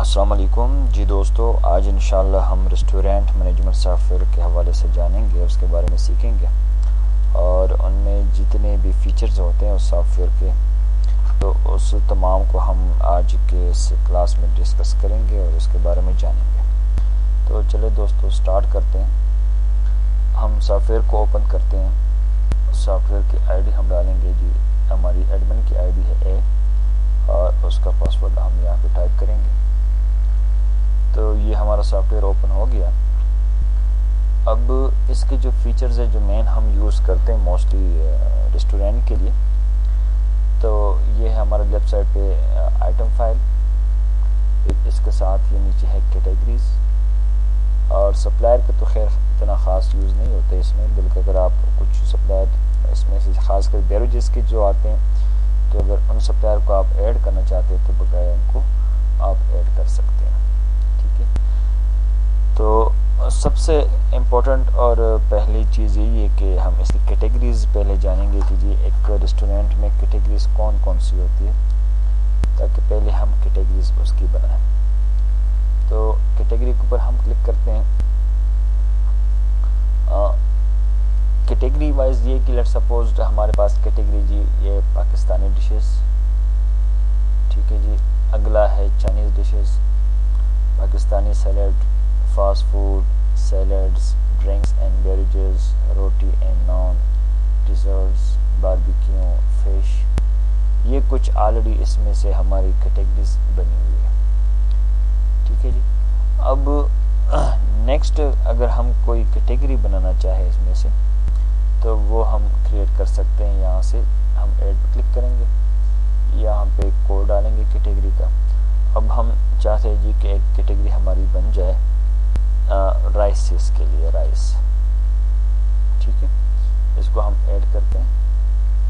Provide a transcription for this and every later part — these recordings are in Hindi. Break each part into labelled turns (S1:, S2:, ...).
S1: अस्सलाम वालेकुम जी दोस्तों, आज इंशाल्लाह हम रेस्टोरेंट मैनेजमेंट सॉफ्टवेयर के हवाले से जानेंगे, उसके बारे में सीखेंगे और उनमें जितने भी फीचर्स होते हैं उस सॉफ्टवेयर के, तो उस तमाम को हम आज के इस क्लास में डिस्कस करेंगे और उसके बारे में जानेंगे। तो चले दोस्तों स्टार्ट करते हैं। हम सॉफ्टवेयर को ओपन करते हैं। सॉफ्टवेयर की आईडी हम डालेंगे जी, हमारी एडमिन की आईडी है ए और उसका पासवर्ड हम यहाँ पे टाइप करेंगे। तो ये हमारा सॉफ्टवेयर ओपन हो गया। अब इसके जो फीचर्स है जो मेन हम यूज़ करते हैं मोस्टली रेस्टोरेंट के लिए, तो ये है हमारा लेफ्ट साइड पे आइटम फाइल, इसके साथ ये नीचे है कैटेगरीज और सप्लायर का तो खैर इतना ख़ास यूज़ नहीं होता इसमें, बल्कि अगर आप कुछ सप्लायर इसमें से खासकर बेवरेजेस के जो आते हैं, तो अगर उन सप्लायर को आप ऐड करना चाहते हैं तो बकाया उनको आप ऐड कर सकते हैं। ठीक है, तो सबसे इम्पोर्टेंट और पहली चीज़ यही है कि हम इसकी कैटेगरीज पहले जानेंगे कि जी एक रेस्टोरेंट में कैटेगरीज कौन कौन सी होती है, ताकि पहले हम कैटेगरीज उसकी बनाएं। तो कैटेगरी के ऊपर हम क्लिक करते हैं। कैटेगरी वाइज ये कि लेट सपोज हमारे पास कैटेगरी जी ये पाकिस्तानी डिशेस, ठीक है जी। अगला है Chinese dishes, Pakistani salad, fast food, salads, drinks and beverages, roti and naan, desserts, barbecue, fish. ये कुछ ऑलरेडी इसमें से हमारी कैटेगरीज बनी हुई है। ठीक है जी। अब नेक्स्ट अगर हम कोई कैटेगरी बनाना चाहे इसमें से, तो वो हम क्रिएट कर सकते हैं। यहाँ से हम ऐड पर क्लिक करेंगे, यहाँ पे कोड डालेंगे कैटेगरी का। अब हम चाहते हैं जी कि एक कैटेगरी हमारी बन जाए राइसेस के लिए, राइस। ठीक है, इसको हम ऐड करते हैं,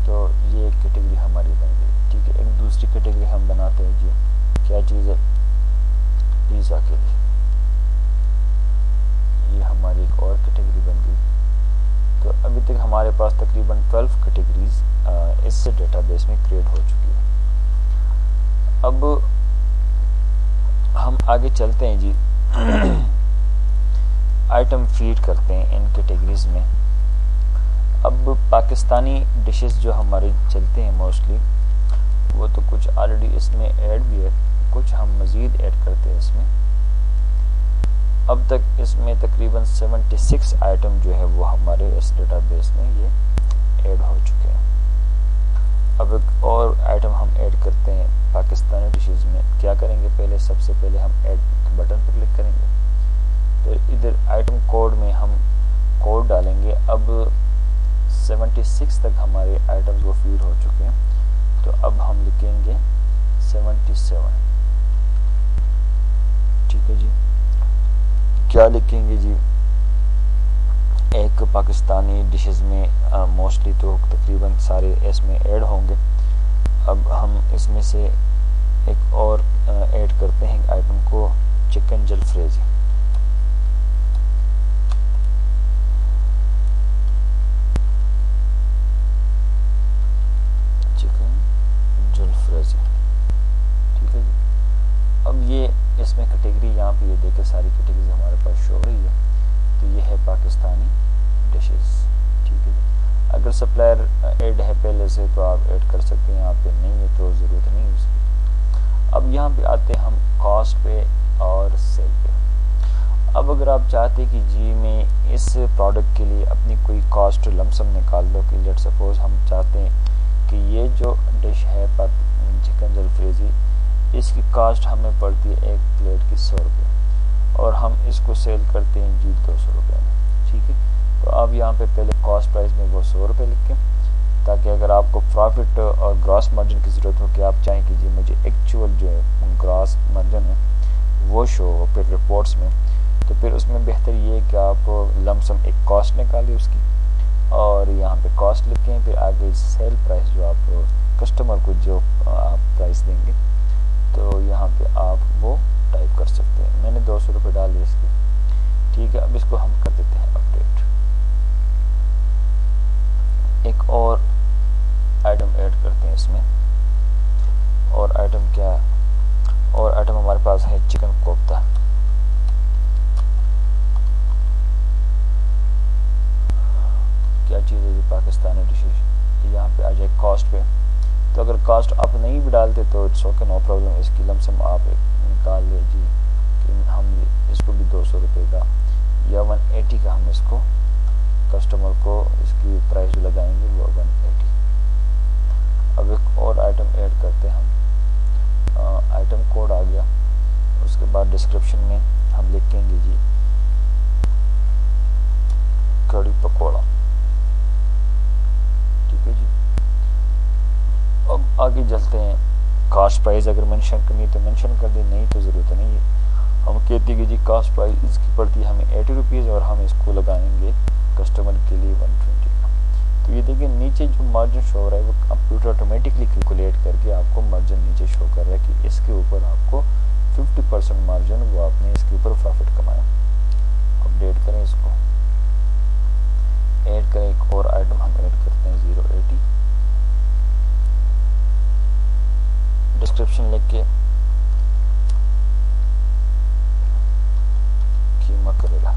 S1: तो ये एक कैटेगरी हमारी बन गई। ठीक है, एक दूसरी कैटेगरी हम बनाते हैं जी, क्या चीज़ है, पिज़्ज़ा के लिए। ये हमारी एक और कैटेगरी बन गई। तो अभी तक हमारे पास तकरीबन 12 कैटेगरीज इस डेटाबेस में क्रिएट हो चुकी है। अब हम आगे चलते हैं जी, आइटम फीड करते हैं इन कैटेगरीज में। अब पाकिस्तानी डिशेस जो हमारे चलते हैं मोस्टली, वो तो कुछ ऑलरेडी इसमें ऐड भी है, कुछ हम मज़ीद ऐड करते हैं इसमें। अब तक इसमें तकरीबन 76 आइटम जो है वो हमारे इस डेटाबेस में ये ऐड हो चुके हैं। अब एक और आइटम हम ऐड करते हैं पाकिस्तानी डिशेस में। क्या करेंगे, पहले सबसे पहले हम ऐड बटन पर क्लिक करेंगे, फिर इधर आइटम कोड में हम कोड डालेंगे। अब 76 तक हमारे आइटम्स वो फीड हो चुके हैं, तो अब हम लिखेंगे 77। ठीक है जी, क्या लिखेंगे जी, एक पाकिस्तानी डिशेस में मोस्टली तो तकरीबन सारे इसमें ऐड होंगे। अब हम इसमें से एक और ऐड करते हैं आइटम को, चिकन जलफ्रेजी। चिकन जलफ्रेजी, ठीक है जी। अब ये इसमें कैटेगरी, यहाँ पे ये देखें सारी कैटेगरी हमारे पास शो हो रही है। तो ये है पाकिस्तानी डिशेस। ठीक है जी। अगर सप्लायर ऐड है पहले से तो आप ऐड कर सकते हैं, यहाँ पे नहीं है तो ज़रूरत नहीं है उसकी। अब यहाँ पे आते हैं हम कॉस्ट पे और सेल पे। अब अगर आप चाहते हैं कि जी मैं इस प्रोडक्ट के लिए अपनी कोई कॉस्ट लमसम निकाल दो, कि लेट सपोज हम चाहते हैं कि ये जो डिश है चिकन जलफ्रेजी, इसकी कॉस्ट हमें पड़ती है एक प्लेट की 100 रुपये और हम इसको सेल करते हैं जी 200 रुपये में। ठीक है, तो आप यहाँ पे पहले कॉस्ट प्राइस में वो 100 रुपये लिखें, ताकि अगर आपको प्रॉफिट और ग्रॉस मार्जिन की ज़रूरत हो कि आप चाहें कि जी मुझे एक्चुअल जो है ग्रॉस मार्जिन है वो शो हो फिर रिपोर्ट्स में, तो फिर उसमें बेहतर ये है कि आप लमसम एक कॉस्ट निकालें उसकी और यहाँ पे कॉस्ट लिखें, फिर आगे सेल प्राइस जो आप कस्टमर को जो आप प्राइस देंगे, तो यहाँ पे आप वो टाइप कर सकते हैं। मैंने 200 रुपये डाल दिए इसके। ठीक है, अब इसको हम कर देते हैं अपडेट। एक और आइटम ऐड करते हैं इसमें, और आइटम क्या है, और आइटम हमारे पास है चिकन कोफ्ता। क्या चीज़ है जी? पाकिस्तानी डिशेज। यहाँ पे आ जाए कॉस्ट पे, तो अगर कॉस्ट आप नहीं भी डालते तो इट्स ओके, नो प्रॉब्लम। इसकी लमसम आप निकाल लीजिए कि हम इसको भी 200 रुपये का या 180 का हम इसको कस्टमर को इसकी प्राइस जो लगाएंगे वो 180। अब एक और आइटम ऐड करते हैं हम। आइटम कोड आ गया, उसके बाद डिस्क्रिप्शन में हम लिखेंगे जी कड़ी पकौड़ा। ठीक है जी। अब आगे चलते हैं। कास्ट प्राइस अगर मेंशन करनी है तो मेंशन कर दें, नहीं तो ज़रूरत नहीं है। हम कहते हैं कि जी कास्ट प्राइस इसकी पड़ती है हमें 80 रुपीज़ और हम इसको लगाएंगे कस्टमर के लिए 120 का। तो ये देखिए नीचे जो मार्जिन शो हो रहा है वो कंप्यूटर ऑटोमेटिकली कैलकुलेट करके आपको मार्जिन नीचे शो कर रहा है कि इसके ऊपर आपको 50% मार्जिन वो आपने इसके ऊपर प्रॉफिट कमाया। अपडेट करें इसको, ऐड करें। एक और आइटम हम ऐड करते हैं 080। डिस्क्रिप्शन लिख के कीमा करेला।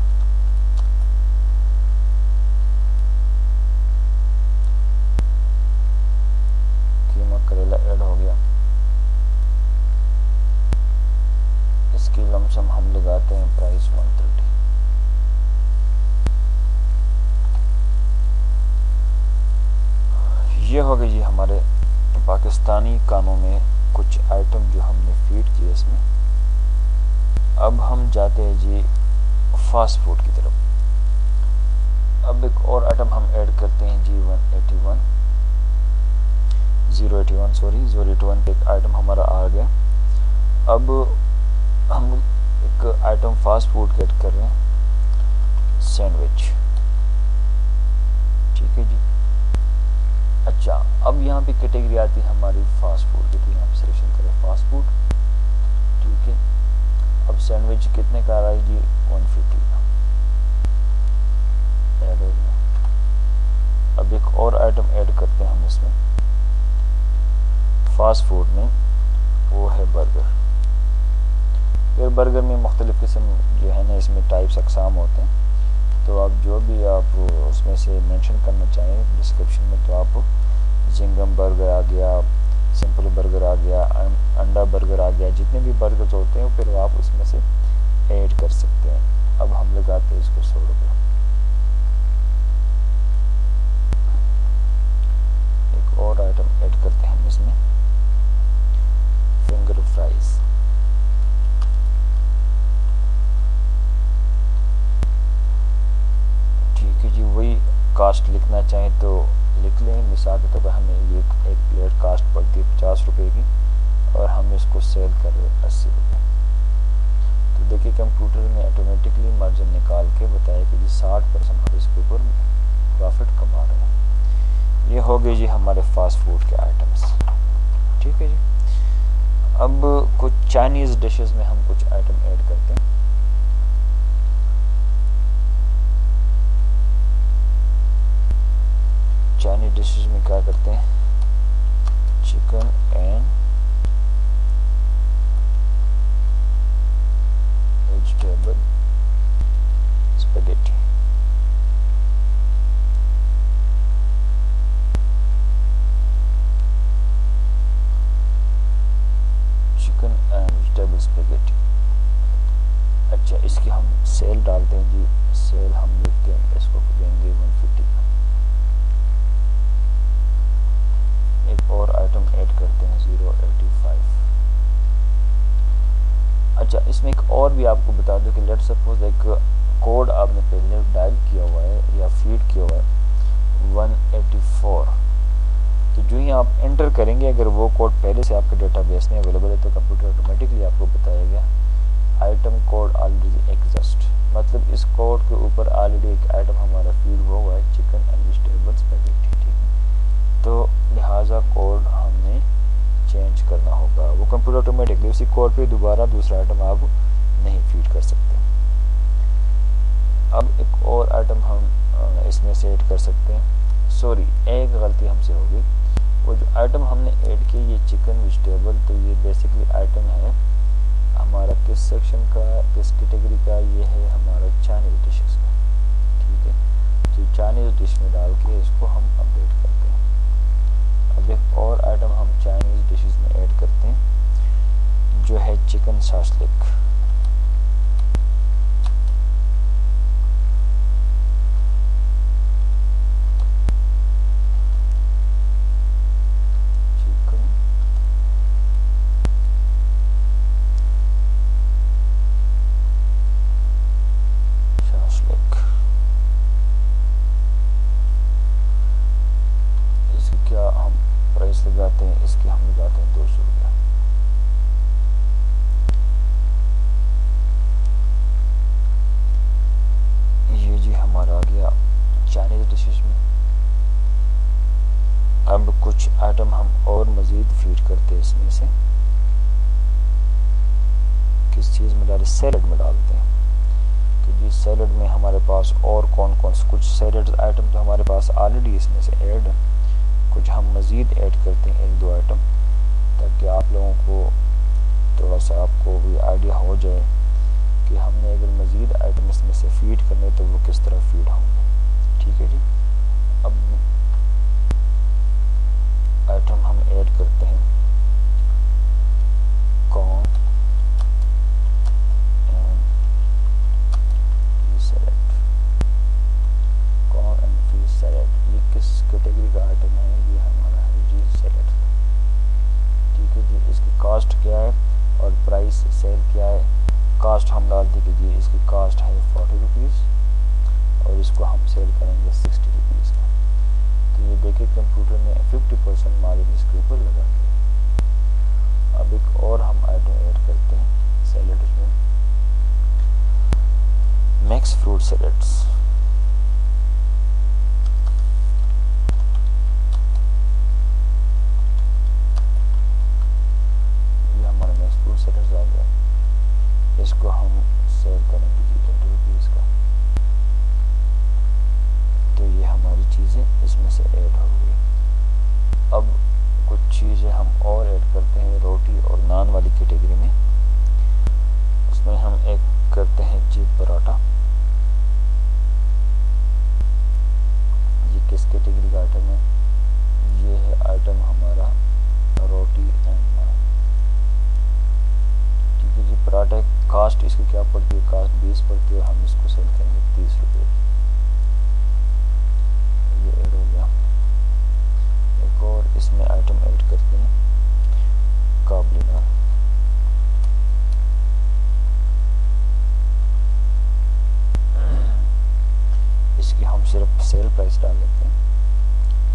S1: कीमा करेला ऐड हो गया। इसकी लमसम हम लगाते हैं प्राइस 130। ये हो गई जी हमारे पाकिस्तानी खानों में कुछ आइटम जो हमने फीड किए इसमें। अब हम जाते हैं जी फास्ट फूड की तरफ। अब एक और आइटम हम ऐड करते हैं जी 081 एक आइटम हमारा आ गया। अब हम एक आइटम फास्ट फूड ऐड कर रहे हैं, सैंडविच। ठीक है जी। अच्छा, अब यहाँ पे कैटेगरी आती है हमारी फास्ट फूड की, तो यहाँ पे सिलेक्शन करें फास्ट फूड। ठीक है। अब सैंडविच कितने का आ रहा है जी? 150 का ऐड हो गया। अब एक और आइटम ऐड करते हैं हम इसमें फास्ट फूड में, वो है बर्गर। फिर बर्गर में मुख्तलिफ किस्म जो है ना इसमें टाइप्स अकसाम होते हैं, तो आप जो भी आप उसमें से मेंशन करना चाहें डिस्क्रिप्शन में, तो आप जिंगम बर्गर आ गया, सिंपल बर्गर आ गया, अंडा बर्गर आ गया, जितने भी बर्गर्स होते हैं फिर आप उसमें से ऐड कर सकते हैं। अब हम लगाते हैं इसको 100 रुपये। एक और आइटम ऐड करते हैं हम इसमें, फिंगर फ्राइज। ठीक है जी। वही कास्ट लिखना चाहें तो लिख लें। मिसाल के तौर पर हमें ये एक प्लेट कास्ट पड़ती है 50 रुपये की और हम इसको सेल कर रहे हैं 80 रुपये। तो देखिए कंप्यूटर में ऑटोमेटिकली मार्जिन निकाल के बताया कि जी 60% हम इसके ऊपर प्रॉफिट कमा रहे हैं। ये हो गए जी हमारे फास्ट फूड के आइटम्स। ठीक है जी। अब कुछ चाइनीज़ डिशेस में हम कुछ आइटम ऐड करते हैं। चाइनीज डिशेस में क्या करते हैं? Chicken and vegetable spaghetti. Chicken and vegetable spaghetti. अच्छा, इसकी हम सेल डालते हैं जी। सेल हम लिखते हैं, इसको देंगे 150 का। एक और आइटम ऐड करते हैं 085। अच्छा, इसमें एक और भी आपको बता दूं कि लेट सपोज एक कोड आपने पहले डायल किया हुआ है या फीड किया हुआ है 184, तो जो ही आप एंटर करेंगे अगर वो कोड पहले से आपके डेटाबेस में अवेलेबल है तो कंप्यूटर ऑटोमेटिकली आपको बताएगा आइटम कोड ऑलरेडी एग्जिस्ट, मतलब इस कोड के ऊपर ऑलरेडी एक आइटम हमारा फीड हुआ है, चिकन एंड वेजिटेबल स्पेगेटी। ठीक है, तो लिहाजा कोड हमने चेंज करना होगा। वो कंप्यूटर ऑटोमेटिकली उसी कोड पे दोबारा दूसरा आइटम आप नहीं फीड कर सकते। अब एक और आइटम हम इसमें से ऐड कर सकते हैं। सॉरी, एक गलती हमसे हो गई। वो जो आइटम हमने ऐड की ये चिकन वेजिटेबल, तो ये बेसिकली आइटम है हमारा किस सेक्शन का, किस कैटेगरी का, ये है हमारा चाइनीज डिशेस का। ठीक है, तो चाइनीज डिश में डाल के इसको हम अपडेट करते हैं। अब एक और आइटम हम चाइनीज डिशेस में ऐड करते हैं, जो है चिकन शाशलिक। लगाते हैं इसके, हम लगाते हैं 200 रुपया। ये जी हमारा आ गया चाइनीज डिशेज में। अब कुछ आइटम हम और मज़ीद फीड करते हैं इसमें से। किस चीज़ में डालें? सैलड में डालते हैं कि जी सैलड में हमारे पास और कौन कौन से, कुछ सैलड आइटम तो हमारे पास ऑलरेडी इसमें से ऐड है, कुछ हम मज़ीद ऐड करते हैं 1-2 आइटम, ताकि आप लोगों को थोड़ा सा आपको भी आइडिया हो जाए कि हमने अगर मज़ीद आइटम इसमें से फीड करने तो वो किस तरह फीड होंगे। ठीक है जी। अब आइटम हम ऐड करते हैं corn and peas salad. Corn and peas salad ये किस कैटेगरी का आइटम है? ये हमारा है जी सैलेड। ठीक है जी। इसकी कॉस्ट क्या है और प्राइस सेल क्या है? कास्ट हम डालते कि जी इसकी कास्ट है 40 रुपीज़ और इसको हम सेल करेंगे 60 रुपीज़ का। तो ये देखिए कंप्यूटर ने 50% मार्जिन इसके ऊपर लगा दिया। अब एक और हम आइटम ऐड करते हैं सैलेड में, मिक्स फ्रूट सैलेड्स। ये हमारा मिक्स फ्रूट सैलेड्स आ गया। इसको हम सेल करेंगे जी 20 रुपीज़ का। तो ये हमारी चीज़ें इसमें से ऐड हो गई। अब कुछ चीज़ें हम और ऐड करते हैं रोटी और नान वाली कैटेगरी में। उसमें हम एक करते हैं जी पराठा। ये किस कैटेगरी का आइटम है? ये है आइटम हमारा रोटी एंड नान। ठीक है जी। पराठा कास्ट इसकी क्या पड़ती है? कास्ट 20 पड़ती है और हम इसको सेल करेंगे 30 रुपये। ये ऐड हो गया। एक और इसमें आइटम ऐड करते हैं काबुली नान। इसकी हम सिर्फ सेल प्राइस डाल लेते हैं।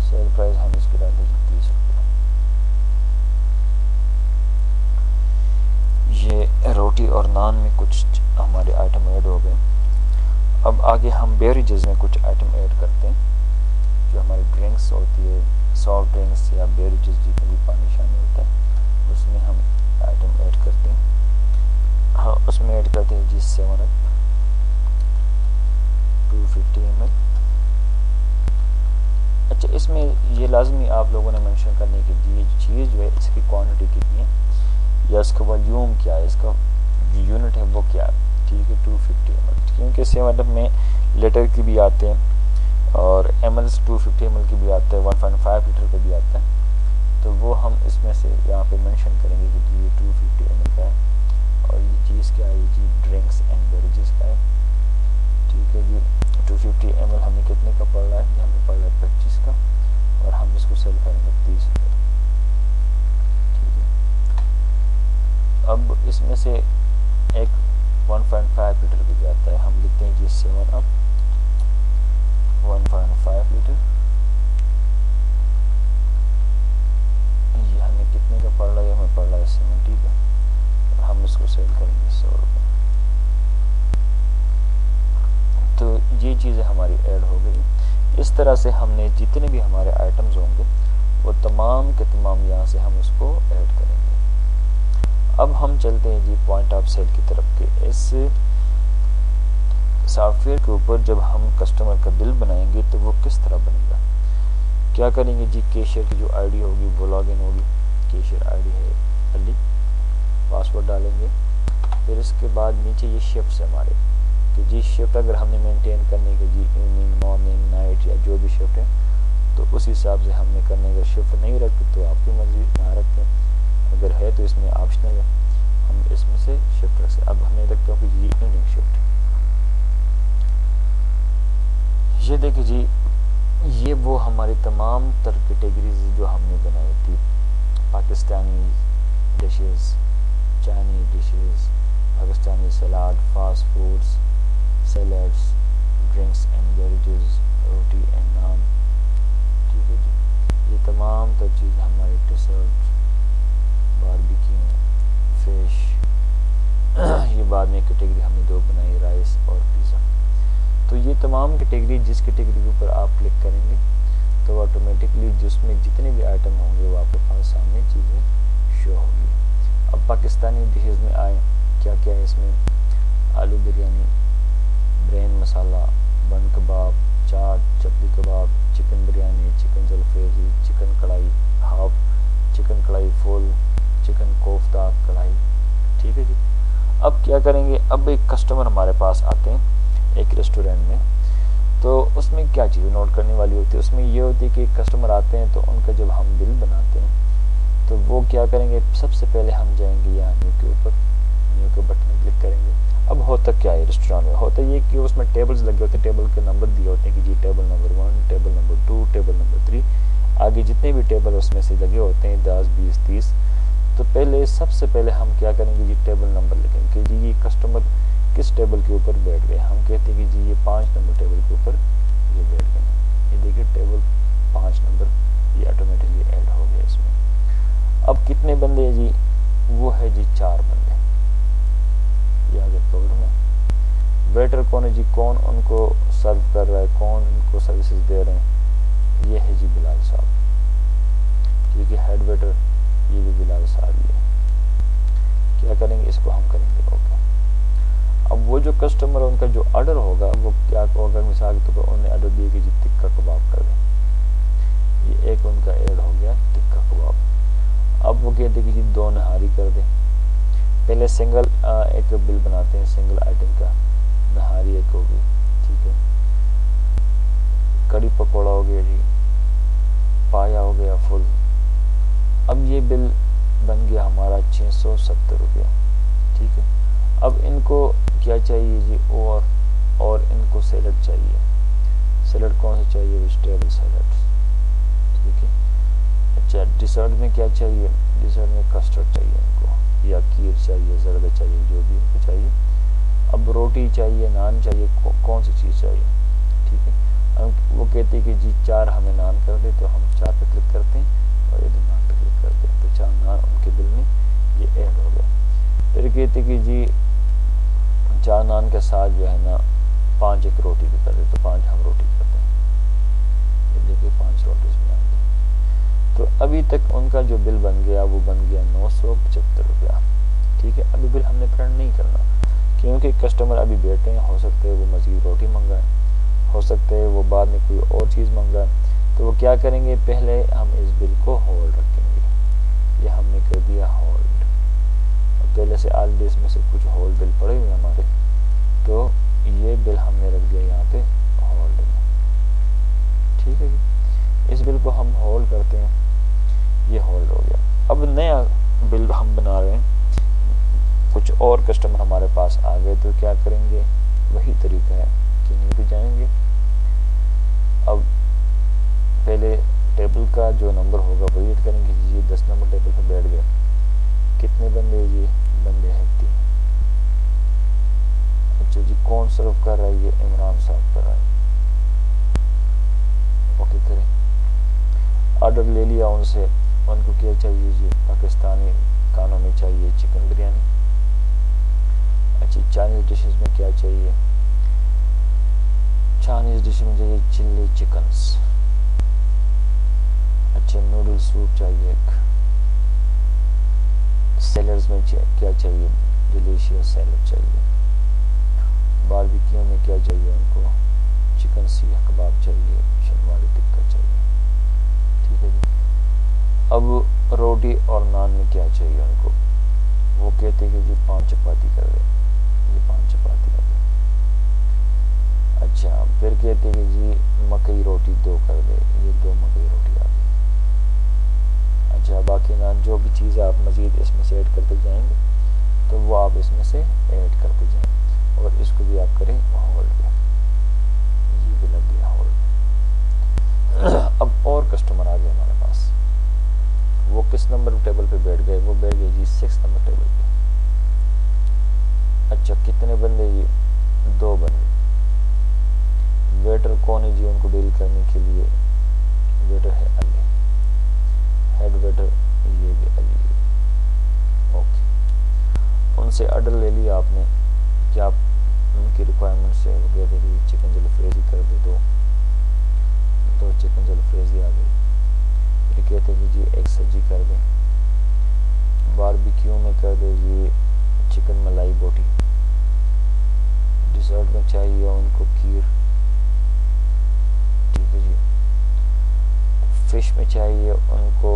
S1: सेल प्राइस हम इसकी डाल देंगे 30 रुपये। ये रोटी और नान में कुछ हमारे आइटम ऐड हो गए। अब आगे हम बेवरेजेस में कुछ आइटम ऐड करते हैं, जो हमारी ड्रिंक्स होती है, सॉफ्ट ड्रिंक्स या बेवरेजेस जितने भी पानी शानी होता है, उसमें हम आइटम ऐड करते हैं। हाँ, उसमें ऐड करते हैं जी 7 अप 250 ml। अच्छा, इसमें ये लाजमी आप लोगों ने मेंशन करने की जी चीज़ जो है इसकी क्वांटिटी कितनी है या इसका वॉल्यूम क्या है, इसका यूनिट है वो क्या है। ठीक है, 250 ml, क्योंकि 7 अप में लीटर की भी आते हैं और ml 250 ml की भी आता है, 1.5 लीटर का भी आता है। तो वो हम इसमें से यहाँ पे मेंशन करेंगे कि जी ये 250 ml का है और ये चीज़ क्या है जी ड्रिंक्स एंड बेवरेजेस का है। ठीक है जी। 250 ml हमें कितने का पड़ रहा है? ये हमें पड़ रहा है 25 का और हम इसको सेल करेंगे 30 रुपये। ठीक है। अब इसमें से एक 1.5 लीटर भी आता है, हम लिखते हैं जी 7 अप 1.5 लीटर। ये हमें कितने का पड़ रहा है? हमें पड़ रहा है 70 का और हम इसको सेल करेंगे 100 रुपये। तो ये चीज़ें हमारी ऐड हो गई। इस तरह से हमने जितने भी हमारे आइटम्स होंगे वो तमाम के तमाम यहाँ से हम उसको ऐड करेंगे। अब हम चलते हैं जी पॉइंट ऑफ सेल की तरफ के। इस सॉफ्टवेयर के ऊपर जब हम कस्टमर का बिल बनाएंगे तो वो किस तरह बनेगा, क्या करेंगे जी? कैशियर की जो आईडी होगी वो लॉगिन होगी। कैशियर आईडी है अली, पासवर्ड डालेंगे फिर इसके बाद नीचे ये शिफ्ट हमारे कि जी शिफ्ट अगर हमने मेंटेन करने की जी इवनिंग मॉर्निंग नाइट या जो भी शिफ्ट है तो उस हिसाब से हमने करने का। शिफ्ट नहीं रखते तो आपकी मर्जी ना रखें, अगर है तो इसमें ऑप्शनल है, हम इसमें से शिफ्ट रख सकते। अब हमें रखते हो कि जी इवनिंग शिफ्ट। ये देखिए जी ये वो हमारी तमाम तर कैटेगरीज जो हमने बनाई थी, Pakistani dishes, Chinese dishes, Pakistani salad, fast foods, salads, drinks and beverages, roti and naan. ठीक है जी, ये तमाम तो चीज़ें हमारे डिसर्ट, बारबेक्यू, फिश ये बाद में कैटेगरी हमने दो बनाई, राइस और पिज़्ज़ा। तो ये तमाम कैटेगरी जिस कैटेगरी के ऊपर आप क्लिक करेंगे तो ऑटोमेटिकली जिसमें जितने भी आइटम होंगे वो आपके पास सामने चीज़ें शो होगी। अब पाकिस्तानी डिशेज़ में आए, क्या क्या है इसमें? आलू बिरयानी, ब्रेन मसाला, बन कबाब, चाट, चपली कबाब, चिकन बिरयानी, चिकन जलफेजी, चिकन कढ़ाई हाफ, चिकन कढ़ाई फुल, चिकन कोफ्ता कढ़ाई। ठीक है जी। अब क्या करेंगे, अब एक कस्टमर हमारे पास आते हैं एक रेस्टोरेंट में, तो उसमें क्या चीज़ें नोट करने वाली होती है? उसमें ये होती है कि कस्टमर आते हैं तो उनका जब हम बिल बनाते हैं तो वो क्या करेंगे, सबसे पहले हम जाएंगे यहाँ न्यू के ऊपर, न्यू के बटन क्लिक करेंगे। अब होता क्या है रेस्टोरेंट में, होता ये कि उसमें टेबल्स लगे होते हैं, टेबल के नंबर दिए होते हैं कि जी table number 1, table number 2, table number 3, आगे जितने भी टेबल उसमें से लगे होते हैं 10, 20, 30। तो पहले सबसे पहले हम क्या करेंगे जी, टेबल नंबर लिखेंगे कि जी ये कस्टमर किस टेबल के ऊपर बैठ गए। हम कहते हैं कि जी ये 5 नंबर टेबल के ऊपर ये बैठ गए। ये देखिए टेबल 5 नंबर ये ऑटोमेटिकली ऐड हो गया इसमें। अब कितने बंदे हैं जी, वो है जी 4 बंदे। ये आगे कवर में वेटर कौन है जी, कौन उनको सर्व कर रहा है, कौन उनको सर्विसेज दे रहे हैं, ये है जी बिलाल साहब। ठीक है, हेड वेटर ये भी बिलाल साहब ही है। क्या करेंगे, इसको हम करेंगे ओके। अब वो जो कस्टमर उनका जो ऑर्डर होगा वो क्या होगा, मिसाल के तौर पर उन्होंने ऑर्डर दिया कि जी टिक्का कबाब कर दें, ये एक उनका ऐड हो गया टिक्का कबाब। अब वो कहते कि जी 2 नहारी कर दें। पहले सिंगल एक बिल बनाते हैं सिंगल आइटम का, नहारी एक होगी। ठीक है, कड़ी पकौड़ा हो गया जी, पाया हो गया फुल। अब ये बिल बन गया हमारा 670 रुपया। ठीक है, अब इनको क्या चाहिए जी, और इनको सैलड चाहिए। सैलड कौन सा चाहिए, वेजिटेबल सैलड। ठीक है, अच्छा डिसर्ट में क्या चाहिए, डिसर्ट में कस्टर्ड चाहिए इनको, या खीर चाहिए, जर्दा चाहिए, जो भी इनको चाहिए। अब रोटी चाहिए, नान चाहिए, कौन सी चीज़ चाहिए। ठीक है, हम वो कहते हैं कि जी 4 हमें नान कर दे, तो हम 4 पे क्लिक करते हैं और इधर नान पे क्लिक करते हैं, तो 4 नान उनके बिल में ये ऐड हो गया। फिर कहते कि जी 4 नान के साथ जो है ना 5 एक रोटी भी कर दे, तो 5 हम रोटी करते हैं। ये देखिए 5 रोटी इसमें आ गई। तो अभी तक उनका जो बिल बन गया वो बन गया 975 रुपया। ठीक है, अभी बिल हमने प्रिंट नहीं करना क्योंकि कस्टमर अभी बैठे हैं, हो सकते है वो मज़ीद रोटी मंगाए, हो सकते है वो बाद में कोई और चीज़ मंगाए। तो वो क्या करेंगे, पहले हम इस बिल को होल्ड रखेंगे। ये हमने कर दिया होल्ड। पहले से ऑलरेडी इसमें से कुछ होल्ड बिल पड़े हुए हमारे, तो ये बिल हमने रख दिया यहाँ पे होल्ड में। ठीक है जी, इस बिल को हम होल्ड करते हैं, ये होल्ड हो गया। अब नया बिल हम बना रहे हैं, कुछ और कस्टमर हमारे पास आ गए, तो क्या करेंगे, वही तरीका है कि न्यू पे जाएंगे। अब पहले टेबल का जो नंबर होगा वही एड करेंगे। ये 10 नंबर टेबल पर बैठ गए। कितने बंदे, ये बंदे हैं 3। अच्छा जी, कौन सर्व कर रहा है, ये इमरान साहब कर रहा है। ओके करें, ऑर्डर ले लिया उनसे, उनको क्या चाहिए जी, पाकिस्तानी खानों में चाहिए चिकन बिरयानी। अच्छा चाइनीज डिशेस में क्या चाहिए, चाइनीज डिश में चाहिए चिल्ली चिकन्स। अच्छा नूडल सूप चाहिए एक। सैलड्स में क्या चाहिए, डिलीशियस सैलड चाहिए। बारबेक्यू में क्या चाहिए उनको, चिकन सीख कबाब चाहिए, शनवारी टिक्का चाहिए। ठीक है जी। अब रोटी और नान में क्या चाहिए उनको, वो कहते हैं कि जी 5 चपाती कर दे, ये 5 चपाती आ गई। अच्छा फिर कहते हैं कि जी मकई रोटी 2 कर दे, ये 2 मकई रोटी आ गई। अच्छा बाकी ना जो भी चीज़ आप मज़ीद इसमें से ऐड करते जाएंगे तो वो आप इसमें से ऐड करते जाएंगे, और इसको भी आप करें होल्ड पे, ये भी लग गया होल्ड पे। अब और कस्टमर आ गए हमारे पास, वो किस नंबर टेबल पे बैठ गए, वो बैठ गए जी 6 नंबर टेबल पे। अच्छा कितने बंदे जी, 2 बंदे। वेटर कौन है जी उनको डील करने के लिए, वेटर है अली, हेड वेटर ये भी अली। ओके उनसे ऑर्डर ले लिया आपने, क्या आप उनकी रिक्वायरमेंट से वो कहते हैं कि चिकन जलफ्रेजी कर दे, 2 चिकन जलफ्रेजी आ गई। फिर कहते हैं कि जी एक सब्जी कर दें, बारबेक्यू में कर दे जी चिकन मलाई बोटी, डिजर्ट में चाहिए उनको खीर, ठीक है जी। फिश में चाहिए उनको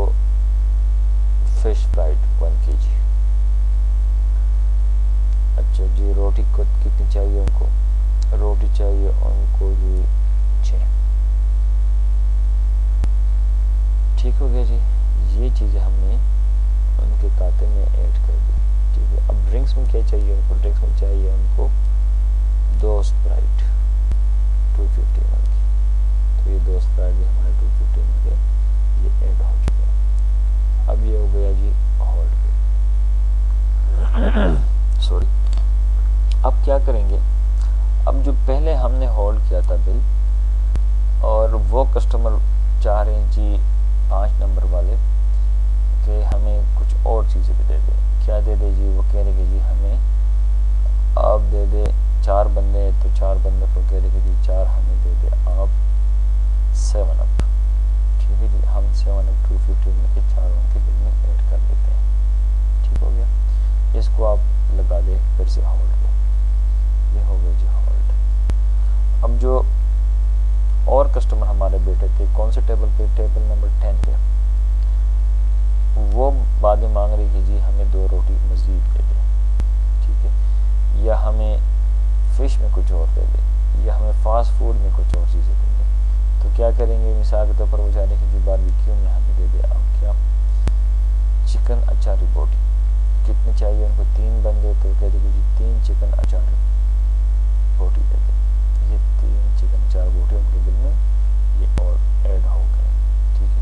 S1: फिश फ्राइड 1 kg। अच्छा जी रोटी को कितनी चाहिए उनको, रोटी चाहिए उनको जी 6। ठीक हो गया जी, ये चीज़ें हमने उनके खाते में ऐड कर दी, ठीक है। अब ड्रिंक्स में क्या चाहिए उनको, ड्रिंक्स में चाहिए उनको 2 स्प्राइट 250 ml की, तो ये 2 स्प्राइट भी हमारे 250 ml के ये ऐड हो चुके हैं। अब ये हो गया जी होल्ड पे। सॉरी, अब क्या करेंगे, अब जो पहले हमने होल्ड किया था बिल, और वो कस्टमर चाह रहे हैं जी 5 नंबर वाले कि हमें कुछ और चीज़ें भी दे दे। क्या दे दे जी, वो कह रहे कि जी हमें आप दे दे, 4 बंदे हैं तो 4 बंदों को कह रहे कि जी 4 हमें दे दे आप 7 अप, ठीक है जी। हम 7 अप 250 में के 4 उनके बिल में ऐड कर देते हैं, ठीक हो गया। इसको आप लगा दे फिर से होल्ड पे, ये हो गया जी होल्ड। अब जो और कस्टमर हमारे बैठे थे कौन से टेबल पे, टेबल नंबर 10 पे, वो बाद में मांग रही कि जी हमें 2 रोटी मज़ीद दे दे, ठीक है, या हमें फ़िश में कुछ और दे दे, या हमें फास्ट फूड में कुछ और चीज़ें दे दे। तो क्या करेंगे, मिसाल के तौर पर वो चाह रहे कि जी बारबेक्यू में हमें दे दे आप क्या चिकन अचारी बोटी, कितनी चाहिए उनको, 3 बंदे, तो कहते कि जी 3 चिकन अचारी बोटी दे दे, ये 3 चिकन अचार बोटी उनके बिल में ये और ऐड हो गए, ठीक है।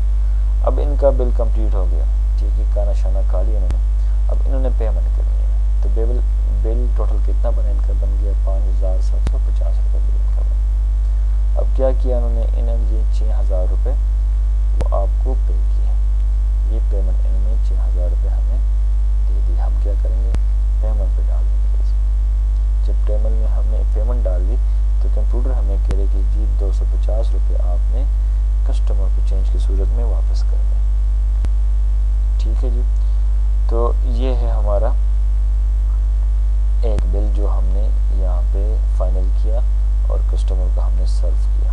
S1: अब इनका बिल कंप्लीट हो गया, ठीक है, खाना शाना खा लिया इन्होंने। अब इन्होंने पेमेंट करनी है, तो बिल टोटल कितना बना इनका, बन गया 5750 रुपये बिल इनका बना। अब क्या किया इन्होंने, इन्होंने 6000 रुपये वो आपको पे किया, ये पेमेंट इन्होंने 6000 रुपये हमें दे दी। हम क्या करेंगे, पेमेंट पे डाल देंगे इसको। जब टेबल में हमने पेमेंट डाल दी तो कंप्यूटर हमें कह रहे कि जी 250 रुपये आपने कस्टमर को चेंज की सूरत में वापस कर दें, ठीक है जी। तो ये है हमारा एक बिल जो हमने यहाँ पे फाइनल किया और कस्टमर को हमने सर्व किया,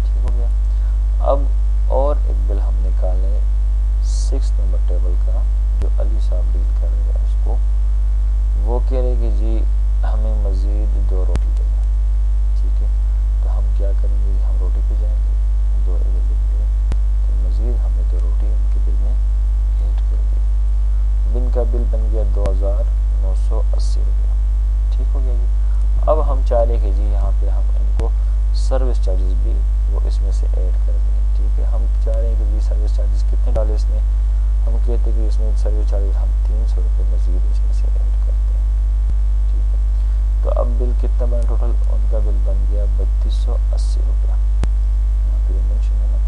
S1: ठीक हो गया। अब और एक बिल हम निकालें 6 नंबर टेबल का, जो अली साहब डील कर रहे हैं उसको, वो कह रहे कि जी हमें मज़ीद 2 रोटी देंगे, ठीक है। तो हम क्या करेंगे, हम रोटी पे जाएंगे, 2 लिए तो मज़ीद हमने 2 रोटी उनके बिल में ऐड कर दी। बिल का बिल बन गया 2980 रुपया, ठीक हो गया जी। अब हम चाह रहे कि जी यहाँ पे हम इनको सर्विस चार्जेस भी वो इसमें से ऐड कर दें, ठीक है। हम चाह रहे हैं कि जी सर्विस चार्जेस कितने डाले इसमें, हम कहते हैं कि इसमें सर्विस चार्जेस हम 300 रुपये मज़ीद इसमें से ऐड करते हैं, ठीक है। तो अब बिल कितना बना टोटल, उनका बिल बन गया 3280 रुपया, यहाँ पे मेंशन है ना,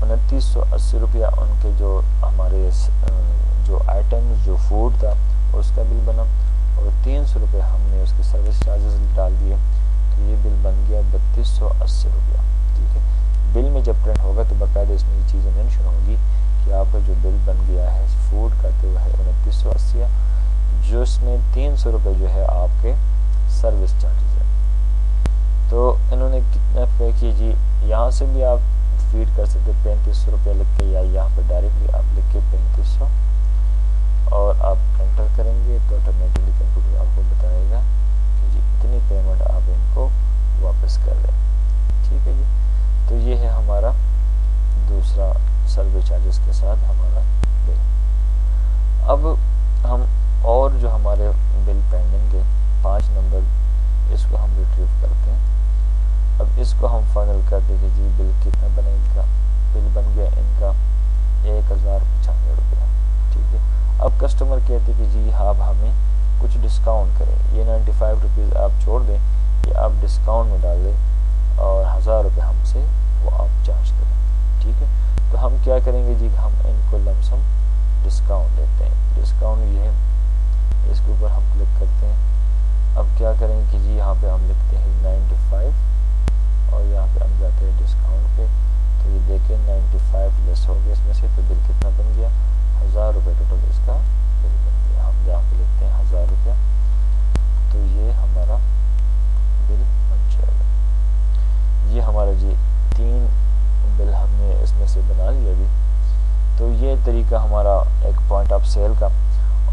S1: 2980 रुपया उनके जो हमारे जो आइटम्स जो फूड था उसका बिल बना, और 300 रुपये हमने उसके सर्विस चार्जेस डाल दिए, तो ये बिल बन गया 3280 रुपया, ठीक है। बिल में जब प्रिंट होगा तो बाकायदा इसमें ये चीज़ें मेंशन होगी कि आपका जो बिल बन गया है फूड का तो वह है 2980, जो इसमें 300 रुपये जो है आपके सर्विस चार्जेस है। तो इन्होंने कितना पे किया जी, यहाँ से भी आप फीड कर सकते 3500 रुपये लिख के, या यहाँ पर डायरेक्टली आप लिख के 3500 और आप एंटर करेंगे तो तो ऑटोमेटिकली कंप्यूटर आपको बताएगा कि जी इतनी पेमेंट आप इनको वापस कर दें। ठीक है जी, तो ये है हमारा दूसरा सर्विस चार्जेस के साथ हमारा बिल। अब हम और जो हमारे बिल पेंडिंग है 5 नंबर, इसको हम रिट्रीव करते हैं। अब इसको हम फाइनल कर देंगे जी बिल कितना बना इनका। बिल बन गया इनका 1095 रुपया। ठीक है, अब कस्टमर कहते कि जी आप हमें कुछ डिस्काउंट करें, ये 95 रुपीज़ आप छोड़ दें, ये आप डिस्काउंट में डाल दें और 1000 रुपये हमसे वो आप चार्ज करें। ठीक है, तो हम क्या करेंगे जी, हम इनको लमसम डिस्काउंट देते हैं। डिस्काउंट ये है, इसके ऊपर हम क्लिक करते हैं। अब क्या करेंगे कि जी यहाँ पे हम लिखते हैं 95 और यहाँ पे हम जाते हैं डिस्काउंट पे, तो ये देखें 95 लेस हो गया इसमें से, तो बिल कितना बन गया 1000 रुपये टोटल इसका बिल बन गया। हम यहाँ पे लिखते हैं 1000 रुपया, तो ये हमारा बिल बन जाएगा। ये हमारा जी 3 बिल हमने इसमें से बना लिया अभी। तो ये तरीका हमारा एक पॉइंट ऑफ सेल का।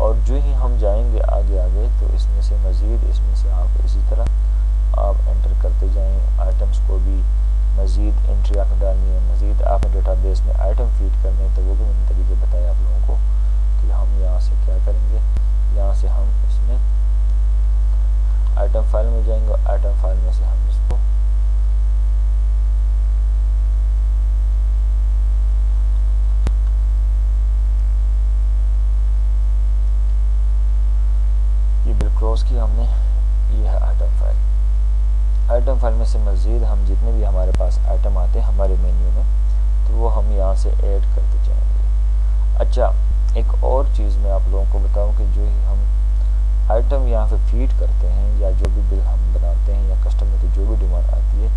S1: और जो ही हम जाएंगे आगे आगे तो इसमें से मज़ीद इसमें से आप इसी तरह आप एंटर करते जाएं। आइटम्स को भी मज़ीद एंट्री आपने डालनी है, मज़ीद आपने डेटाबेस में आइटम फीड करने हैं, तो वो भी मैंने तरीके बताए आप लोगों को कि हम यहाँ से क्या करेंगे। यहाँ से हम इसमें आइटम फाइल में जाएंगे और आइटम फाइल में से हम इसको ये बिल क्रॉस की हमने, ये है आइटम फाइल। आइटम फाइल में से मज़ीद हम जितने भी हमारे पास आइटम आते हैं हमारे मेन्यू में, तो वो हम यहाँ से ऐड करते जाएंगे। अच्छा, एक और चीज़ मैं आप लोगों को बताऊं कि जो ही हम आइटम यहाँ पे फीड करते हैं या जो भी बिल हम बनाते हैं या कस्टमर की जो भी डिमांड आती है,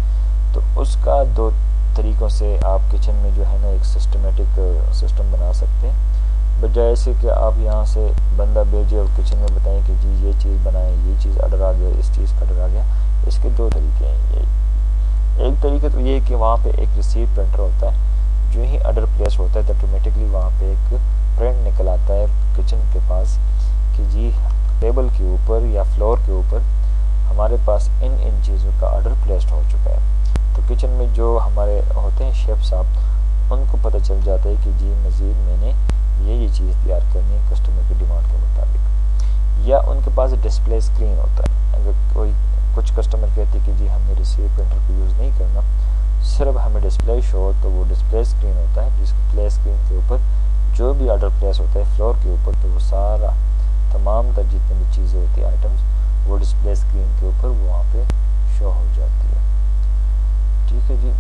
S1: तो उसका 2 तरीक़ों से आप किचन में जो है ना एक सिस्टमेटिक सिस्टम बना सकते हैं। बजाय से कि आप यहाँ से बंदा भेजे और किचन में बताएं कि जी ये चीज़ बनाएं, ये चीज़ ऑर्डर आ गया, इस चीज़ का ऑर्डर आ गया। इसके 2 तरीके हैं। ये एक तरीके तो ये है कि वहाँ पे एक रिसीव प्रिंटर होता है, जो ही ऑर्डर प्लेस होता है तो ऑटोमेटिकली वहाँ पे एक प्रिंट निकल आता है किचन के पास कि जी टेबल के ऊपर या फ्लोर के ऊपर हमारे पास इन चीज़ों का ऑर्डर प्लेस्ड हो चुका है। तो किचन में जो हमारे होते हैं शेफ साहब, उनको पता चल जाता है कि जी मज़ीद मैंने ये चीज़ तैयार करनी है कस्टमर की डिमांड के मुताबिक। या उनके पास डिस्प्ले स्क्रीन होता है। अगर कोई कुछ कस्टमर कहते हैं कि जी हमें रिसीव प्रिंटर को यूज़ नहीं करना, सिर्फ हमें डिस्प्ले शो, तो वो डिस्प्ले स्क्रीन होता है। डिस्प्ले स्क्रीन के ऊपर जो भी ऑर्डर प्लेस होता है फ्लोर के ऊपर, तो वो सारा तमाम तर जितनी भी चीज़ें होती हैं आइटम्स, वो डिस्प्ले स्क्रीन के ऊपर वो वहाँ पे शो हो जाती है। ठीक है जी,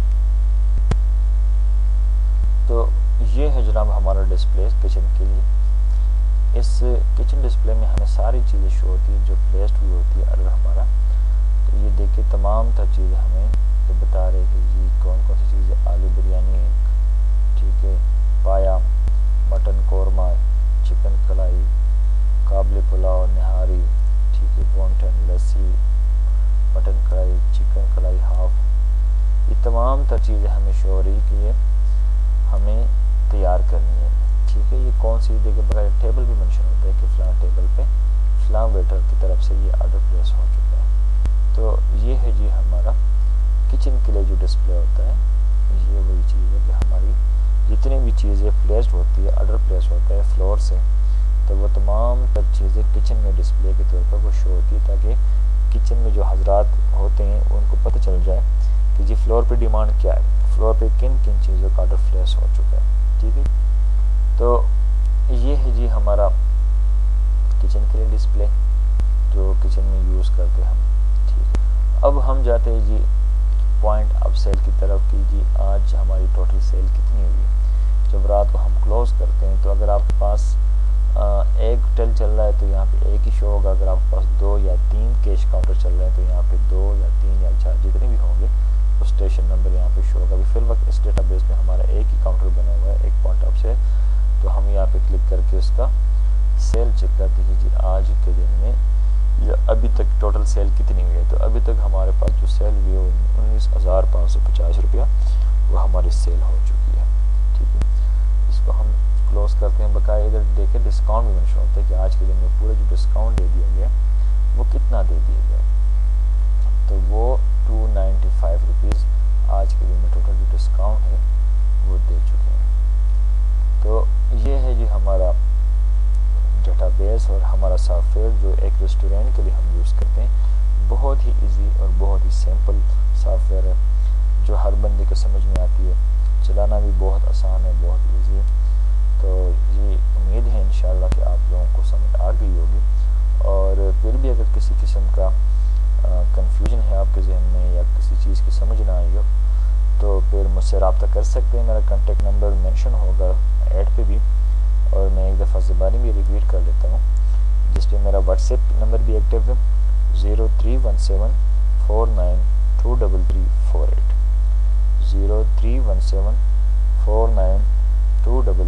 S1: तो ये है जनाब हमारा डिस्प्ले किचन के लिए। इस किचन डिस्प्ले में हमें सारी चीज़ें शो होती है जो प्लेस्ड हुई होती है ऑर्डर हमारा। तो ये देखिए तमाम तर चीज़ें हमें ये बता रहे कि जी कौन कौन सी चीज़ें, आलू बिरयानी है, ठीक है, पाया, मटन कौरमा, चिकन कढ़ाई, काबले पुलाव, निहारी, ठीक है, वॉन्टन, लस्सी, मटन कढ़ाई, चिकन कढ़ाई हाफ, ये तमाम तर चीज़ें हमें शो हो रही कि ये हमें तैयार करनी है। ठीक है, ये कौन सी देखिए बगैर टेबल भी मेंशन होता है कि फ़लाँ टेबल पे फ़लाँ वेटर की तरफ से ये ऑर्डर प्लेस हो चुका है। तो ये है जी हमारा किचन के लिए जो डिस्प्ले होता है, ये वही चीज़ है कि हमारी जितनी भी चीज़ें प्लेस्ड होती है, ऑर्डर प्लेस होता है फ्लोर से, तो वो तमाम तर चीज़ें किचन में डिस्प्ले के तौर पर वो शो होती है, ताकि किचन में जो हजरात होते हैं उनको पता चल जाए कि जी फ्लोर पे डिमांड क्या है, फ्लोर पे किन किन चीज़ों का ऑर्डर प्लेस हो चुका है। ठीक है, तो ये है जी हमारा किचन के लिए डिस्प्ले जो किचन में यूज़ करते हैं हम। ठीक है, अब हम जाते हैं जी पॉइंट ऑफ सेल की तरफ कि जी आज हमारी टोटल सेल कितनी हुई। जब रात को हम क्लोज करते हैं तो अगर आपके पास एक टेल चल रहा है तो यहाँ पे एक ही शो होगा। अगर आपके पास 2 या 3 कैश काउंटर चल रहे हैं तो यहाँ पे 2 या 3 या 4 जितने भी होंगे वो स्टेशन नंबर यहाँ पे शो होगा। अभी फिर वक्त इस डेटाबेस में हमारा एक ही काउंटर बना हुआ है, एक पॉइंट ऑफ सेल। तो हम यहाँ पे क्लिक करके उसका सेल चेक करते हैं कि जी आज के दिन में या अभी तक टोटल सेल कितनी हुई है। तो अभी तक हमारे पास जो सेल हुई है 19,550 रुपया वो हमारी सेल हो चुकी है। ठीक है, इसको हम क्लोज करते हैं। बकाया इधर देखें डिस्काउंट भी मेंशन होता है कि आज के दिन में पूरा जो डिस्काउंट दे दिया गया वो कितना दे दिया गया, तो वो 295 रुपीज़ आज के दिन में टोटल जो डिस्काउंट है वो दे चुके हैं। तो ये है जी हमारा डेटाबेस और हमारा सॉफ्टवेयर जो एक रेस्टोरेंट के लिए हम यूज़ करते हैं। बहुत ही इजी और बहुत ही सिंपल सॉफ्टवेयर है जो हर बंदे को समझ में आती है, चलाना भी बहुत आसान है, बहुत इजी है। तो ये उम्मीद है इंशाल्लाह कि आप लोगों को समझ आ गई होगी। और फिर भी अगर किसी किस्म का कंफ्यूजन है आपके जहन में या किसी चीज़ की समझ ना आई हो तो फिर मुझसे रब्ता कर सकते हैं। मेरा कॉन्टेक्ट नंबर मेंशन होगा ऐड पे भी, और मैं एक दफ़ा ज़बानी भी रिपीट कर लेता हूँ जिस पे मेरा व्हाट्सएप नंबर भी एक्टिव है 0317492338 0317492338।